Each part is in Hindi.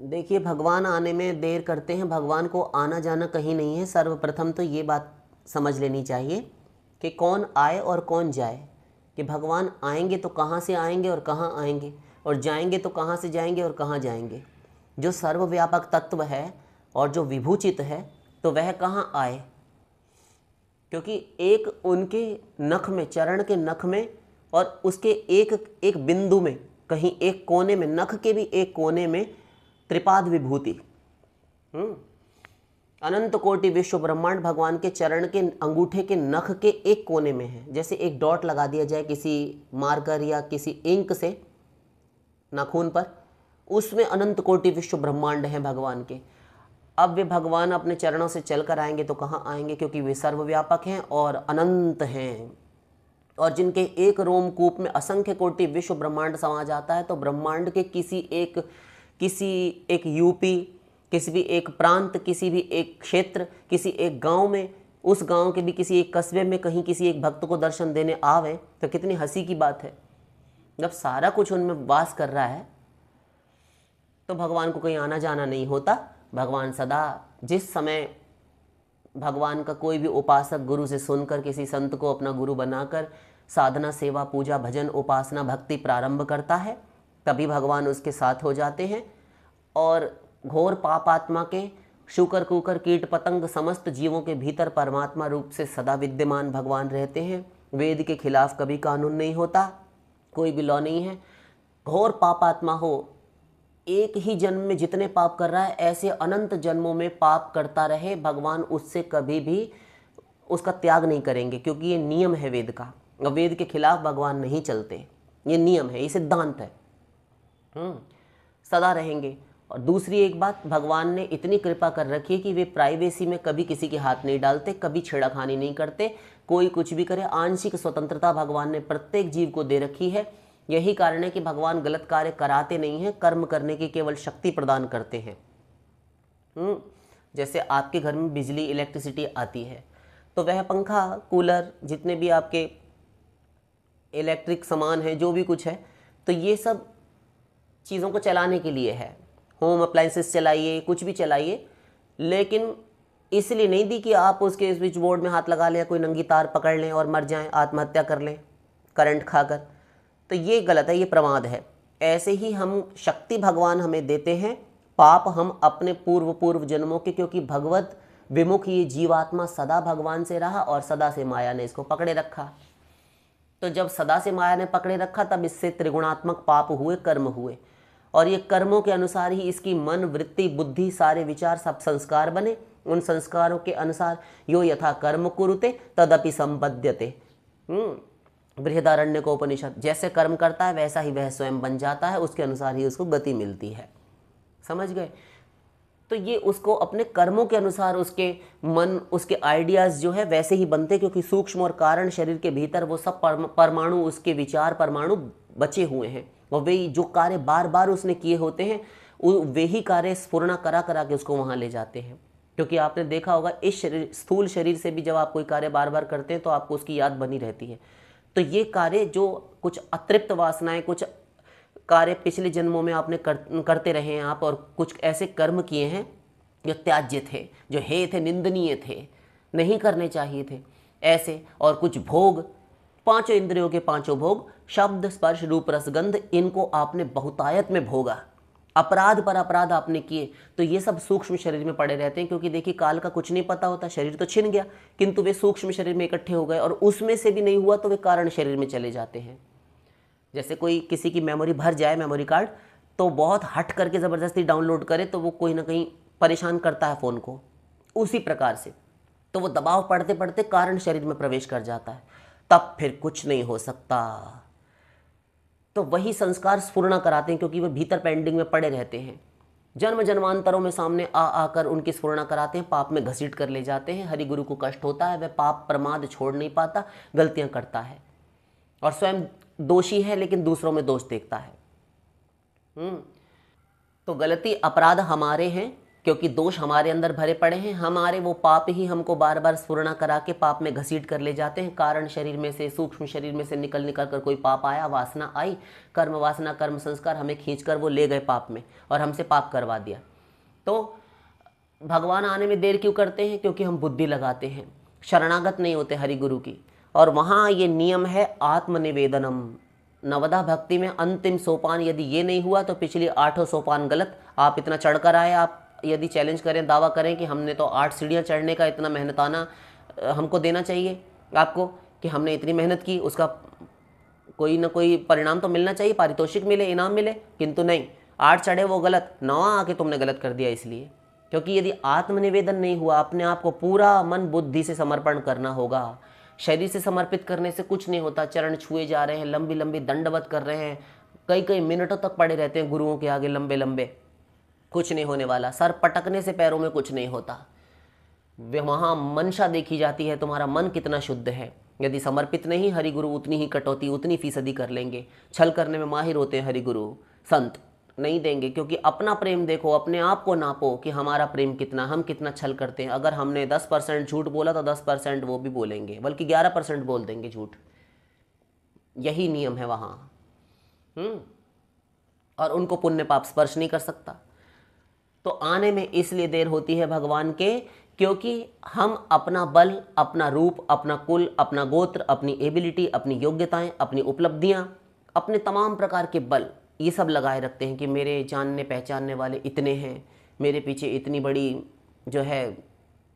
देखिए, भगवान आने में देर करते हैं, भगवान को आना जाना कहीं नहीं है। सर्वप्रथम तो ये बात समझ लेनी चाहिए कि कौन आए और कौन जाए, कि भगवान आएंगे तो कहाँ से आएंगे और कहाँ आएंगे, और जाएंगे तो कहाँ से जाएंगे और कहाँ जाएंगे। जो सर्वव्यापक तत्व है और जो विभूचित है, तो वह कहाँ आए, क्योंकि एक उनके नख में, चरण के नख में, और उसके एक एक बिंदु में, कहीं एक कोने में, नख के भी एक कोने में त्रिपाद विभूति, अनंत कोटि विश्व ब्रह्मांड भगवान के चरण के अंगूठे के नख के एक कोने में है। जैसे एक डॉट लगा दिया जाए किसी मार्कर या किसी इंक से नाखून पर, उसमें अनंत कोटि विश्व ब्रह्मांड हैं भगवान के। अब वे भगवान अपने चरणों से चलकर आएंगे तो कहाँ आएंगे, क्योंकि वे सर्वव्यापक हैं और अनंत हैं, और जिनके एक रोमकूप में असंख्य कोटि विश्व ब्रह्मांड समा जाता है। तो ब्रह्मांड के किसी एक यूपी, किसी भी एक प्रांत, किसी भी एक क्षेत्र, किसी एक गांव में, उस गांव के भी किसी एक कस्बे में कहीं किसी एक भक्त को दर्शन देने आवे तो कितनी हंसी की बात है। जब सारा कुछ उनमें वास कर रहा है तो भगवान को कहीं आना जाना नहीं होता। भगवान सदा, जिस समय भगवान का कोई भी उपासक गुरु से सुनकर किसी संत को अपना गुरु बनाकर साधना, सेवा, पूजा, भजन, उपासना, भक्ति प्रारंभ करता है, तभी भगवान उसके साथ हो जाते हैं। और घोर पापात्मा के शुकर, कुकर, कीट, पतंग समस्त जीवों के भीतर परमात्मा रूप से सदा विद्यमान भगवान रहते हैं। वेद के खिलाफ कभी कानून नहीं होता, कोई भी लॉ नहीं है। घोर पापात्मा हो, एक ही जन्म में जितने पाप कर रहा है, ऐसे अनंत जन्मों में पाप करता रहे, भगवान उससे कभी भी उसका त्याग नहीं करेंगे, क्योंकि ये नियम है वेद का। वेद के खिलाफ भगवान नहीं चलते, ये नियम है, ये सिद्धांत है। सदा रहेंगे। और दूसरी एक बात, भगवान ने इतनी कृपा कर रखी है कि वे प्राइवेसी में कभी किसी के हाथ नहीं डालते, कभी छेड़खानी नहीं करते। कोई कुछ भी करे, आंशिक स्वतंत्रता भगवान ने प्रत्येक जीव को दे रखी है। यही कारण है कि भगवान गलत कार्य कराते नहीं हैं, कर्म करने की केवल शक्ति प्रदान करते हैं। जैसे आपके घर में बिजली, इलेक्ट्रिसिटी आती है, तो वह पंखा, कूलर, जितने भी आपके इलेक्ट्रिक सामान है, जो भी कुछ है, तो ये सब चीज़ों को चलाने के लिए है। होम अप्लाइंसेस चलाइए, कुछ भी चलाइए, लेकिन इसलिए नहीं दी कि आप उसके स्विच बोर्ड में हाथ लगा लें, कोई नंगी तार पकड़ लें और मर जाएं, आत्महत्या कर लें करंट खाकर। तो ये गलत है, ये प्रमाद है। ऐसे ही हम शक्ति भगवान हमें देते हैं, पाप हम अपने पूर्व जन्मों के, क्योंकि भगवत विमुख ये जीवात्मा सदा भगवान से रहा और सदा से माया ने इसको पकड़े रखा। तो जब सदा से माया ने पकड़े रखा, तब इससे त्रिगुणात्मक पाप हुए, कर्म हुए, और ये कर्मों के अनुसार ही इसकी मन, वृत्ति, बुद्धि, सारे विचार, सब संस्कार बने। उन संस्कारों के अनुसार यो यथा कर्म कुरुते तदपि संपद्यते। बृहदारण्यकोपनिषद। जैसे कर्म करता है वैसा ही वह स्वयं बन जाता है, उसके अनुसार ही उसको गति मिलती है। समझ गए? तो ये उसको अपने कर्मों के अनुसार उसके मन, उसके आइडियाज़ जो है वैसे ही बनते, क्योंकि सूक्ष्म और कारण शरीर के भीतर वो सब परमाणु, उसके विचार परमाणु बचे हुए हैं, और वे जो कार्य बार बार उसने किए होते हैं, वे ही कार्य स्फुरना करा करा के उसको वहाँ ले जाते हैं। क्योंकि आपने देखा होगा, इस शरीर, स्थूल शरीर से भी जब आप कोई कार्य बार बार करते हैं तो आपको उसकी याद बनी रहती है। तो ये कार्य, जो कुछ अतृप्त वासनाएं, कुछ कार्य पिछले जन्मों में आपने करते रहे हैं आप, और कुछ ऐसे कर्म किए हैं जो त्याज्य थे, जो हे थे, निंदनीय थे, नहीं करने चाहिए थे ऐसे। और कुछ भोग, पांचों इंद्रियों के पांचों भोग, शब्द, स्पर्श, रूप, रस, गंध, इनको आपने बहुतायत में भोगा, अपराध पर अपराध आपने किए। तो ये सब सूक्ष्म शरीर में पड़े रहते हैं, क्योंकि देखिए काल का कुछ नहीं पता होता। शरीर तो छिन गया, किंतु वे सूक्ष्म शरीर में इकट्ठे हो गए, और उसमें से भी नहीं हुआ तो वे कारण शरीर में चले जाते हैं। जैसे कोई किसी की मेमोरी भर जाए, मेमोरी कार्ड, तो बहुत हट करके ज़बरदस्ती डाउनलोड करे तो वो कोई ना कहीं परेशान करता है फ़ोन को। उसी प्रकार से तो वो दबाव पड़ते पड़ते कारण शरीर में प्रवेश कर जाता है, तब फिर कुछ नहीं हो सकता। तो वही संस्कार स्फुरना कराते हैं, क्योंकि वे भीतर पेंडिंग में पड़े रहते हैं, जन्म जन्मांतरों में सामने आ आकर उनकी स्फुरना कराते हैं, पाप में घसीट कर ले जाते हैं। हरि गुरु को कष्ट होता है, वह पाप प्रमाद छोड़ नहीं पाता, गलतियां करता है, और स्वयं दोषी है लेकिन दूसरों में दोष देखता है। तो गलती, अपराध हमारे हैं, क्योंकि दोष हमारे अंदर भरे पड़े हैं, हमारे वो पाप ही हमको बार बार स्फुरना करा के पाप में घसीट कर ले जाते हैं। कारण शरीर में से, सूक्ष्म शरीर में से निकल निकल कर कोई पाप आया, वासना आई, कर्म वासना कर्म संस्कार हमें खींच कर वो ले गए पाप में और हमसे पाप करवा दिया। तो भगवान आने में देर क्यों करते हैं? क्योंकि हम बुद्धि लगाते हैं, शरणागत नहीं होते हरि गुरु की। और वहाँ ये नियम है आत्मनिवेदनम। नवदा भक्ति में अंतिम सोपान यदि ये नहीं हुआ तो पिछली 8 सोपान गलत। आप इतना चढ़कर आए, आप यदि चैलेंज करें, दावा करें कि हमने तो 8 सीढ़ियाँ चढ़ने का इतना मेहनताना हमको देना चाहिए आपको कि हमने इतनी मेहनत की, उसका कोई ना कोई परिणाम तो मिलना चाहिए, पारितोषिक मिले, इनाम मिले, किंतु नहीं, 8 चढ़े वो गलत, 9वां आके तुमने गलत कर दिया। इसलिए क्योंकि यदि आत्मनिवेदन नहीं हुआ, अपने आप को पूरा मन बुद्धि से समर्पण करना होगा। शरीर से समर्पित करने से कुछ नहीं होता। चरण छुए जा रहे हैं, लंबी लंबी दंडवत कर रहे हैं, कई कई मिनटों तक पड़े रहते हैं गुरुओं के आगे लंबे लंबे, कुछ नहीं होने वाला। सर पटकने से पैरों में कुछ नहीं होता। वहाँ मंशा देखी जाती है, तुम्हारा मन कितना शुद्ध है। यदि समर्पित नहीं, हरि गुरु उतनी ही कटौती, उतनी फीसदी कर लेंगे। छल करने में माहिर होते हैं हरि गुरु, संत नहीं देंगे। क्योंकि अपना प्रेम देखो, अपने आप को नापो कि हमारा प्रेम कितना, हम कितना छल करते हैं। अगर हमने 10% झूठ बोला तो 10% वो भी बोलेंगे, बल्कि 11% बोल देंगे झूठ। यही नियम है वहाँ। और उनको पुण्य पाप स्पर्श नहीं कर सकता। तो आने में इसलिए देर होती है भगवान के, क्योंकि हम अपना बल, अपना रूप, अपना कुल, अपना गोत्र, अपनी एबिलिटी, अपनी योग्यताएं, अपनी उपलब्धियां, अपने तमाम प्रकार के बल, ये सब लगाए रखते हैं कि मेरे जानने पहचानने वाले इतने हैं, मेरे पीछे इतनी बड़ी जो है,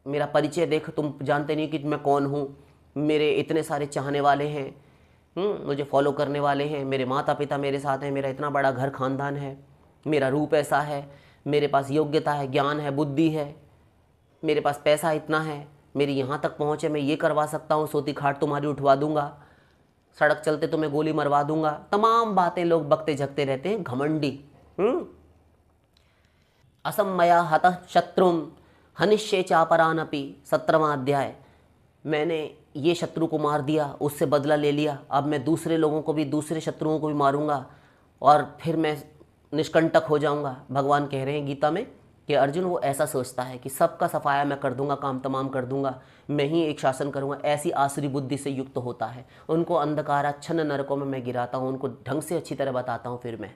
मेरा परिचय देख, तुम जानते नहीं कि मैं कौन हूँ, मेरे इतने सारे चाहने वाले हैं, मुझे फॉलो करने वाले हैं, मेरे माता पिता मेरे साथ हैं, मेरा इतना बड़ा घर खानदान है, मेरा रूप ऐसा है, मेरे पास योग्यता है, ज्ञान है, बुद्धि है, मेरे पास पैसा इतना है, मेरी यहाँ तक पहुँच है, मैं ये करवा सकता हूँ, सोती खाट तुम्हारी उठवा दूंगा, सड़क चलते तुम्हें गोली मरवा दूंगा। तमाम बातें लोग बकते झकते रहते हैं, घमंडी। असमया हतः शत्रुम हनिष्ये चापरानपि, 17वां अध्याय। मैंने ये शत्रु को मार दिया, उससे बदला ले लिया, अब मैं दूसरे लोगों को भी, दूसरे शत्रुओं को भी मारूंगा और फिर मैं निष्कंटक हो जाऊंगा। भगवान कह रहे हैं गीता में कि अर्जुन वो ऐसा सोचता है कि सबका सफाया मैं कर दूंगा, काम तमाम कर दूंगा, मैं ही एक शासन करूंगा। ऐसी आसुरी बुद्धि से युक्त होता है। उनको अंधकाराच्छन्न नरकों में मैं गिराता हूँ, उनको ढंग से अच्छी तरह बताता हूँ। फिर मैं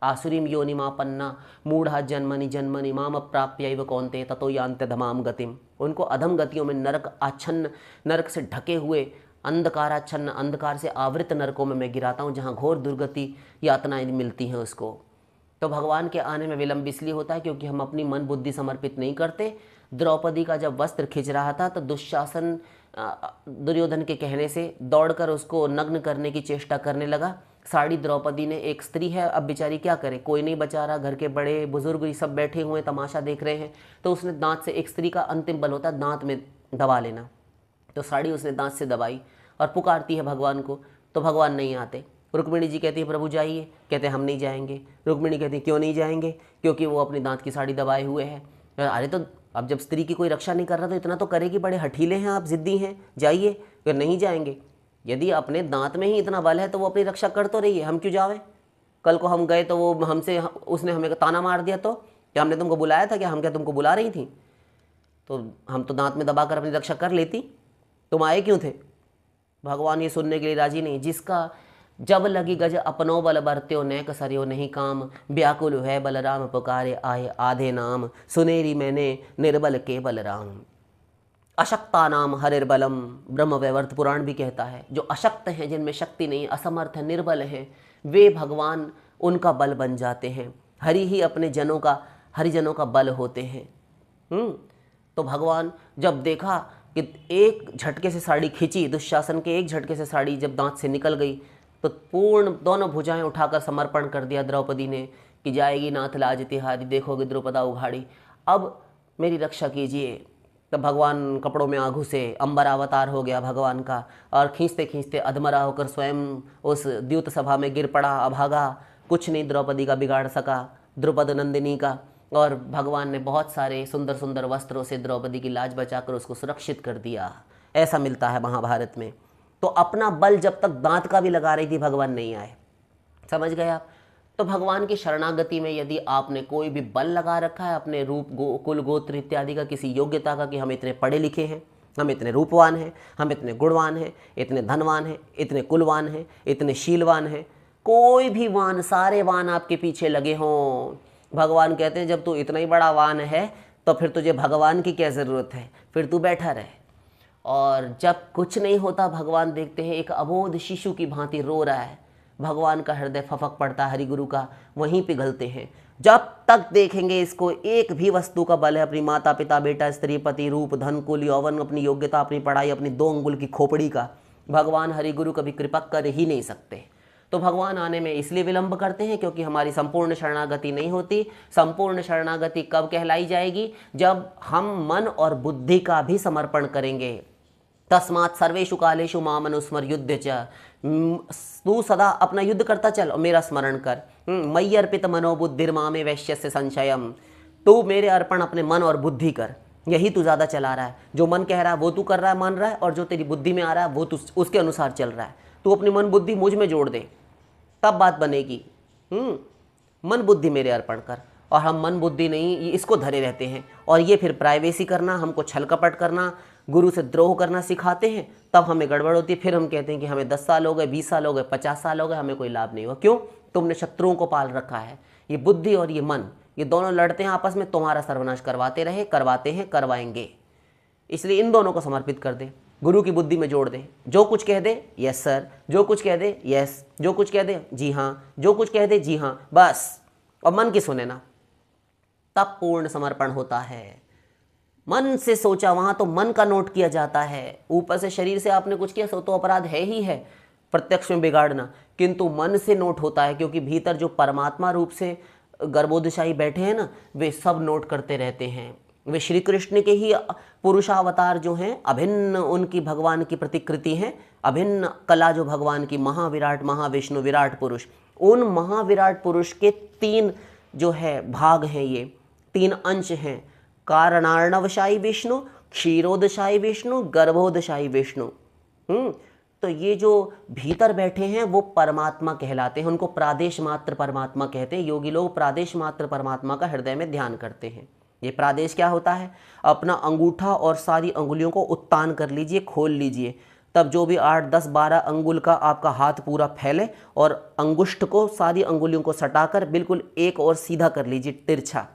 आसुरीम योनिमापन्ना मूढ़ा जन्मनि जन्मनि माम प्राप्यैव कौन्ते ततो यान्ते धमाम गतिम। उनको अधम गतियों में, नरक आच्छन्न, नरक से ढके हुए, अंधकाराच्छन्न, अंधकार से आवृत नरकों में मैं गिराता हूँ, जहाँ घोर दुर्गति यातनाएं मिलती हैं उसको। तो भगवान के आने में विलंब इसलिए होता है क्योंकि हम अपनी मन बुद्धि समर्पित नहीं करते। द्रौपदी का जब वस्त्र खिंच रहा था तो दुशासन दुर्योधन के कहने से दौड़कर उसको नग्न करने की चेष्टा करने लगा। साड़ी द्रौपदी ने, एक स्त्री है, अब बेचारी क्या करे, कोई नहीं बचा रहा, घर के बड़े बुजुर्ग ये सब बैठे हुए तमाशा देख रहे हैं, तो उसने दांत से, एक स्त्री का अंतिम बल होता है दांत में दबा लेना, तो साड़ी उसने दांत से दबाई और पुकारती है भगवान को, तो भगवान नहीं आते। रुक्मिणी जी कहती है प्रभु जाइए, कहते हैं हम नहीं जाएंगे। रुक्मिणी कहती है क्यों नहीं जाएंगे? क्योंकि वो अपनी दांत की साड़ी दबाए हुए हैं। अरे तो अब जब स्त्री की कोई रक्षा नहीं कर रहा तो इतना तो करेगी, बड़े हठीले हैं आप, जिद्दी हैं, जाइए। फिर नहीं जाएंगे। यदि अपने दांत में ही इतना बल है तो वो अपनी रक्षा कर तो रही है, हम क्यों जावे? कल को हम गए तो वो हमसे, उसने हमें ताना मार दिया तो क्या हमने तुमको बुलाया था क्या? हम क्या तुमको बुला रही थी? तो हम तो दांत में दबाकर अपनी रक्षा कर लेती, तुम आए क्यों थे? भगवान ये सुनने के लिए राजी नहीं। जिसका जब लगी गज अपनो बल बरत्यो नैक सरियो नहीं काम, व्याकुल है बलराम पुकारे आए आधे नाम, सुनेरी मैंने निर्बल के बलराम। अशक्ता नाम हरिर्बलम, ब्रह्म वैवर्त पुराण भी कहता है, जो अशक्त हैं, जिनमें शक्ति नहीं, असमर्थ है, निर्बल हैं, वे भगवान उनका बल बन जाते हैं। हरि ही अपने जनों का, हरिजनों का बल होते हैं। तो भगवान जब देखा कि एक झटके से साड़ी खिंची, दुशासन के एक झटके से साड़ी जब दांत से निकल गई, तो पूर्ण दोनों भुजाएं उठाकर समर्पण कर दिया द्रौपदी ने कि जाएगी नाथ लाज तिहारी, देखोगे द्रुपदा उघाड़ी, अब मेरी रक्षा कीजिए। तब भगवान कपड़ों में आघू से अंबर अवतार हो गया भगवान का, और खींचते खींचते अधमरा होकर स्वयं उस द्यूत सभा में गिर पड़ा, अभागा। कुछ नहीं द्रौपदी का बिगाड़ सका, द्रुपद नंदिनी का। और भगवान ने बहुत सारे सुंदर सुंदर वस्त्रों से द्रौपदी की लाज बचाकर उसको सुरक्षित कर दिया। ऐसा मिलता है महाभारत में। तो अपना बल जब तक दांत का भी लगा रही थी, भगवान नहीं आए। समझ गए आप? तो भगवान की शरणागति में यदि आपने कोई भी बल लगा रखा है अपने रूप कुल गोत्र इत्यादि का, किसी योग्यता का, कि हम इतने पढ़े लिखे हैं, हम इतने रूपवान हैं, हम इतने गुणवान हैं, इतने धनवान हैं, इतने कुलवान हैं, इतने शीलवान हैं, कोई भी वान, सारे वान आपके पीछे लगे हों, भगवान कहते हैं जब तू इतना ही बड़ा वान है तो फिर तुझे भगवान की क्या ज़रूरत है, फिर तू बैठा रहे। और जब कुछ नहीं होता, भगवान देखते हैं एक अबोध शिशु की भांति रो रहा है, भगवान का हृदय फफक पड़ता है, हरिगुरु का वहीं पिघलते हैं। जब तक देखेंगे इसको एक भी वस्तु का बल है, अपनी माता पिता बेटा स्त्री पति रूप धन कुल यौवन, अपनी योग्यता अपनी पढ़ाई अपनी 2 अंगुल की खोपड़ी का, भगवान हरिगुरु कभी कृपा कर ही नहीं सकते। तो भगवान आने में इसलिए विलंब करते हैं क्योंकि हमारी संपूर्ण शरणागति नहीं होती। संपूर्ण शरणागति कब कहलाई जाएगी? जब हम मन और बुद्धि का भी समर्पण करेंगे। तस्मात् सर्वेषु कालेषु माम अनुस्मर युद्ध च, तू सदा अपना युद्ध करता चल और मेरा स्मरण कर। मयि अर्पित मनोबुद्धिर्मामे वैश्यस्य संशयम, तू मेरे अर्पण अपने मन और बुद्धि कर, यही तू ज़्यादा चला रहा है। जो मन कह रहा है वो तू कर रहा है, मान रहा है, और जो तेरी बुद्धि में आ रहा है वो तू उसके अनुसार चल रहा है। तू अपनी मन बुद्धि मुझ में जोड़ दे, तब बात बनेगी। मन बुद्धि मेरे अर्पण कर। और हम मन बुद्धि नहीं, इसको धरे रहते हैं, और ये फिर प्राइवेसी करना, हमको छल कपट करना, गुरु से द्रोह करना सिखाते हैं। तब हमें गड़बड़ होती है। फिर हम कहते हैं कि हमें 10 साल हो गए, 20 साल हो गए, 50 साल हो गए, हमें कोई लाभ नहीं हुआ। क्यों? तुमने शत्रुओं को पाल रखा है। ये बुद्धि और ये मन, ये दोनों लड़ते हैं आपस में, तुम्हारा सर्वनाश करवाते रहे, करवाते हैं, करवाएंगे। इसलिए इन दोनों को समर्पित कर दे, गुरु की बुद्धि में जोड़ दे। जो कुछ कह दे यस सर, जो कुछ कह दे यस, जो कुछ कह दे जी हाँ, जो कुछ कह दे जी हाँ, बस। और मन की सुने ना, तब पूर्ण समर्पण होता है। मन से सोचा वहां तो मन का नोट किया जाता है। ऊपर से शरीर से आपने कुछ किया सो तो अपराध है ही है, प्रत्यक्ष में बिगाड़ना, किंतु मन से नोट होता है, क्योंकि भीतर जो परमात्मा रूप से गर्भोदशाई बैठे हैं ना, वे सब नोट करते रहते हैं। वे श्री कृष्ण के ही पुरुषावतार जो हैं, अभिन्न उनकी भगवान की प्रतिकृति हैं, अभिन्न कला जो भगवान की, महाविराट महाविष्णु विराट पुरुष। उन महाविराट पुरुष के 3 जो है भाग हैं, ये 3 अंश हैं, कारणार्णवशाई विष्णु, क्षीरोदशाई विष्णु, गर्भोदशाई विष्णु। तो ये जो भीतर बैठे हैं वो परमात्मा कहलाते हैं, उनको प्रादेश मात्र परमात्मा कहते हैं। योगी लोग प्रादेश मात्र परमात्मा का हृदय में ध्यान करते हैं। ये प्रादेश क्या होता है? अपना अंगूठा और सारी अंगुलियों को उत्तान कर लीजिए, खोल लीजिए, तब जो भी 8, 10, 12 अंगुल का आपका हाथ पूरा फैले, और अंगुष्ठ को सारी अंगुलियों को सटाकर बिल्कुल एक और सीधा कर लीजिए, तिरछा।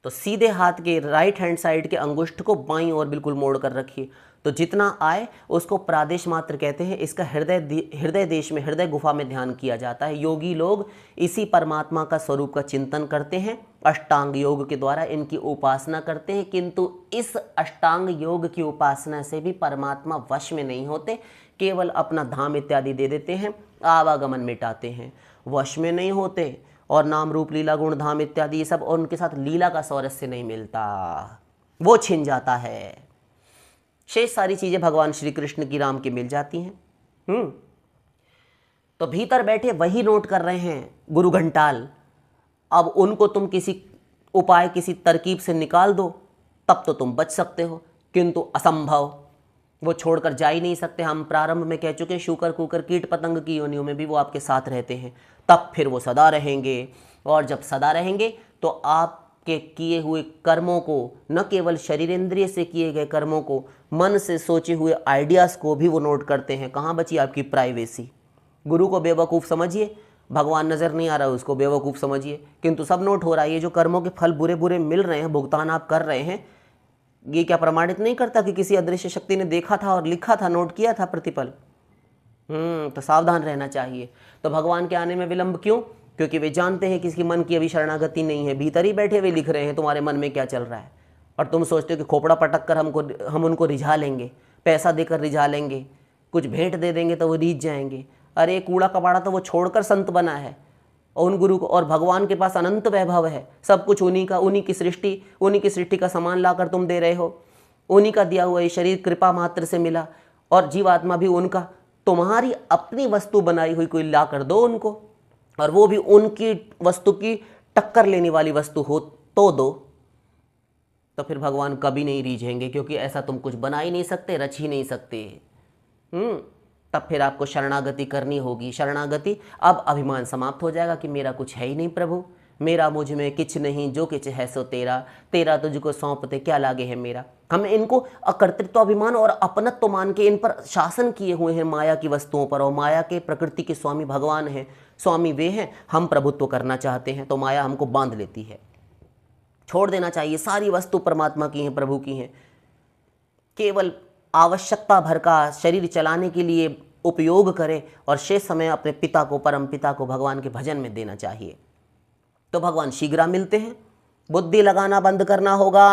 तो सीधे हाथ के राइट हैंड साइड के अंगुष्ठ को बाईं ओर बिल्कुल मोड़ कर रखिए। तो जितना आए उसको प्रादेश मात्र कहते हैं। इसका हृदय देश में, हृदय गुफा में ध्यान किया जाता है। योगी लोग इसी परमात्मा का स्वरूप का चिंतन करते हैं, अष्टांग योग के द्वारा इनकी उपासना करते हैं। किंतु इस अष्टांग योग की उपासना से भी परमात्मा वश में नहीं होते, केवल अपना धाम इत्यादि दे देते हैं, आवागमन मिटाते हैं, वश में नहीं होते। और नाम रूप लीला गुण धाम इत्यादि ये सब, और उनके साथ लीला का सौरस्य नहीं मिलता, वो छिन जाता है। शेष सारी चीजें भगवान श्री कृष्ण की, राम की मिल जाती हैं। तो भीतर बैठे वही नोट कर रहे हैं गुरु घंटाल। अब उनको तुम किसी उपाय, किसी तरकीब से निकाल दो, तब तो तुम बच सकते हो, किंतु असंभव, वो छोड़कर जा ही नहीं सकते। हम प्रारंभ में कह चुके, शूकर कूकर कीट पतंग की योनियों में भी वो आपके साथ रहते हैं, तब फिर वो सदा रहेंगे। और जब सदा रहेंगे तो आपके किए हुए कर्मों को, न केवल शरीर इंद्रिय से किए गए कर्मों को, मन से सोचे हुए आइडियाज़ को भी वो नोट करते हैं। कहाँ बची आपकी प्राइवेसी? गुरु को बेवकूफ़ समझिए, भगवान नज़र नहीं आ रहा है उसको बेवकूफ़ समझिए, किंतु सब नोट हो रहा है। ये जो कर्मों के फल बुरे बुरे मिल रहे हैं, भुगतान आप कर रहे हैं, ये क्या प्रमाणित नहीं करता कि किसी अदृश्य शक्ति ने देखा था और लिखा था, नोट किया था प्रतिपल? तो सावधान रहना चाहिए। तो भगवान के आने में विलंब क्यों? क्योंकि वे जानते हैं कि किसी मन की अभी शरणागति नहीं है। भीतर ही बैठे वे लिख रहे हैं तुम्हारे मन में क्या चल रहा है, और तुम सोचते हो कि खोपड़ा पटक कर हम उनको रिझा लेंगे, पैसा देकर रिझा लेंगे, कुछ भेंट दे देंगे तो वो रीझ जाएंगे। अरे कूड़ा कबाड़ा तो वो छोड़कर संत बना है, और उन गुरु को, और भगवान के पास अनंत वैभव है, सब कुछ उन्हीं का, उन्हीं की सृष्टि का सामान लाकर तुम दे रहे हो, उन्हीं का दिया हुआ ये शरीर कृपा मात्र से मिला, और जीवात्मा भी उनका। तुम्हारी अपनी वस्तु बनाई हुई कोई ला कर दो उनको, और वो भी उनकी वस्तु की टक्कर लेने वाली वस्तु हो तो दो, तो फिर भगवान कभी नहीं रीझेंगे, क्योंकि ऐसा तुम कुछ बना ही नहीं सकते, रच ही नहीं सकते। तब फिर आपको शरणागति करनी होगी। शरणागति, अब अभिमान समाप्त हो जाएगा कि मेरा कुछ है ही नहीं प्रभु, मेरा मुझ में किछ नहीं, जो किछ है सो तेरा, तेरा तुझको सौंपते क्या लागे है मेरा। हम इनको अकर्तृत्व अभिमान और अपनत्व मान के इन पर शासन किए हुए हैं माया की वस्तुओं पर, और माया के प्रकृति के स्वामी भगवान हैं, स्वामी वे हैं, हम प्रभुत्व करना चाहते हैं तो माया हमको बांध लेती है। छोड़ देना चाहिए, सारी वस्तु परमात्मा की हैं, प्रभु की हैं, केवल आवश्यकता भर का शरीर चलाने के लिए उपयोग करें और शेष समय अपने पिता को, परम पिता को, भगवान के भजन में देना चाहिए, तो भगवान शीघ्र मिलते हैं। बुद्धि लगाना बंद करना होगा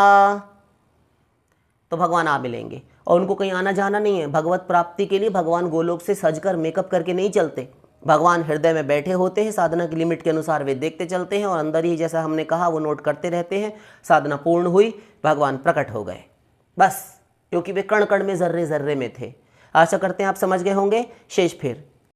तो भगवान आ मिलेंगे, और उनको कहीं आना जाना नहीं है। भगवत प्राप्ति के लिए भगवान गोलोक से सजकर मेकअप करके नहीं चलते, भगवान हृदय में बैठे होते हैं, साधना की लिमिट के अनुसार वे देखते चलते हैं, और अंदर ही जैसा हमने कहा वो नोट करते रहते हैं। साधना पूर्ण हुई, भगवान प्रकट हो गए, बस, क्योंकि वे कण कण में, जर्रे जर्रे में थे। आशा करते हैं आप समझ गए होंगे। शेष फिर